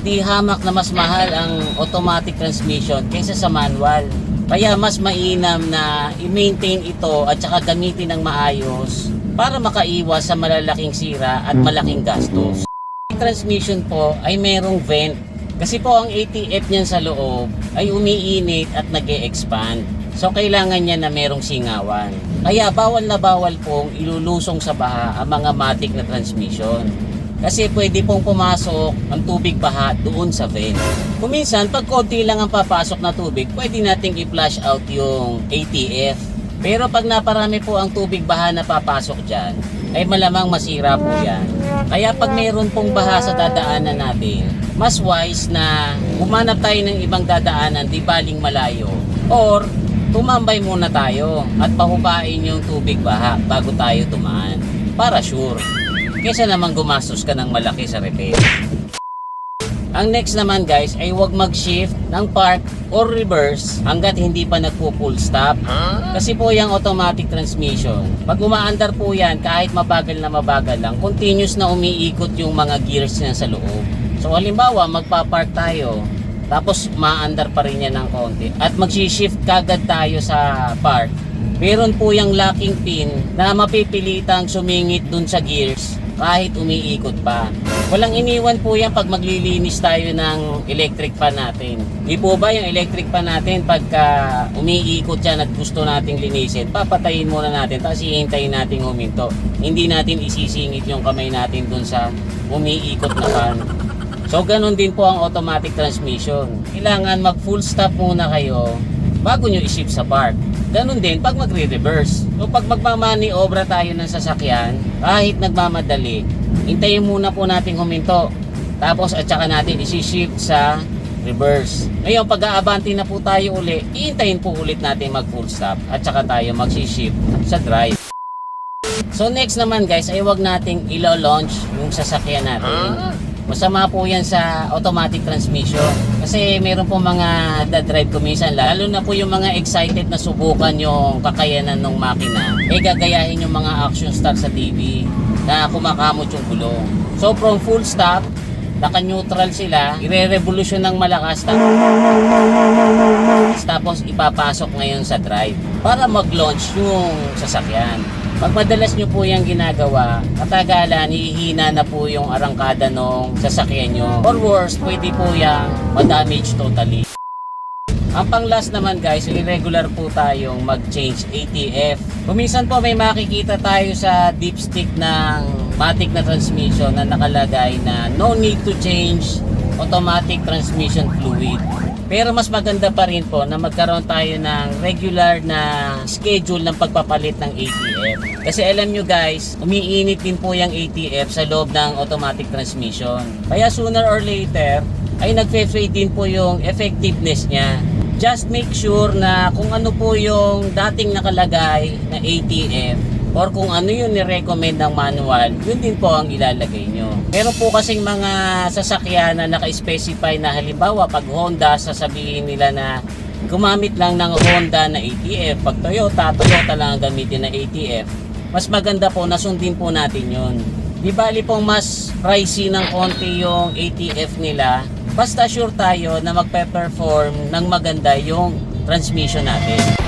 di hamak na mas mahal ang automatic transmission kaysa sa manual. Kaya mas mainam na i-maintain ito at saka gamitin ng maayos para makaiwas sa malalaking sira at malaking gastos. Transmission po ay merong vent kasi po ang ATF niyan sa loob ay umiinit at nag-e-expand. So kailangan niya na merong singawan. Kaya bawal na bawal pong ilulusong sa baha ang mga matic na transmission. Kasi pwede pong pumasok ang tubig baha doon sa vent. Kung minsan, pag konti lang ang papasok na tubig, pwede nating i-flush out yung ATF. Pero pag naparami po ang tubig baha na papasok dyan, ay malamang masira po yan. Kaya pag mayroon pong baha sa dadaanan natin, mas wise na humanap tayo ng ibang dadaanan di baling malayo. Or tumambay muna tayo at pahubain yung tubig baha bago tayo tumaan. Para sure. Kesa naman gumastos ka ng malaki sa repair. Ang next naman guys ay huwag mag-shift ng park or reverse hanggat hindi pa nagpo-full stop. Kasi po yung automatic transmission, pag umaandar po yan kahit mabagal lang, continuous na umiikot yung mga gears niya sa loob. So halimbawa magpa-park tayo, tapos maandar pa rin yan ng konti at mag-shift kagad tayo sa park. Meron po yung locking pin na mapipilitang sumingit dun sa gears kahit umiikot pa. Walang iniwan po yan pag maglilinis tayo ng electric fan natin. Di po ba yung electric fan natin pagka umiikot yan at gusto nating linisin, papatayin muna natin tapos hihintayin natin huminto. Hindi natin isisingit yung kamay natin dun sa umiikot na fan. So ganun din po ang automatic transmission. Kailangan mag full stop muna kayo bago nyo i-shift sa park. Ganun din pag magre-reverse. So pag magmamaniobra tayo ng sasakyan, kahit nagmamadali, hintayin muna po natin huminto. Tapos at saka natin isi-shift sa reverse. Ngayon pag-aabante na po tayo uli, ihintayin po ulit natin mag full stop at saka tayo mag-shift sa drive. So next naman guys ay huwag nating ilo-launch yung sasakyan natin. Masama po yan sa automatic transmission. Kasi meron po mga dadrive ko minsan, lalo na po yung mga excited na subukan yung kakayanan ng makina, gagayahin yung mga action star sa TV na kumakamot yung gulong. So from full stop, naka-neutral sila, ire-revolution ng malakas tapos ipapasok ngayon sa drive para mag-launch yung sasakyan. Pag madalas nyo po yung ginagawa, katagalan, ihihina na po yung arangkada ng sasakyan nyo. Or worse, pwede po yung ma-damage totally. Ang pang last naman guys, irregular po tayong mag-change ATF. Kuminsan po may makikita tayo sa dipstick ng matic na transmission na nakalagay na no need to change automatic transmission fluid. Pero mas maganda pa rin po na magkaroon tayo ng regular na schedule ng pagpapalit ng ATF. Kasi alam nyo guys, umiinit din po yung ATF sa loob ng automatic transmission. Kaya sooner or later, ay nagfe-fade din po yung effectiveness niya. Just make sure na kung ano po yung dating nakalagay na ATF or kung ano yung ni-recommend ng manual, yun din po ang ilalagay nyo. Pero po kasing mga sasakyan na naka-specify na halimbawa pag Honda, sasabihin nila na gumamit lang ng Honda na ATF. Pag Toyota lang ang gamitin na ATF. Mas maganda po na sundin po natin yun. Di bali pong mas pricey ng konti yung ATF nila, basta sure tayo na magpe-perform ng maganda yung transmission natin.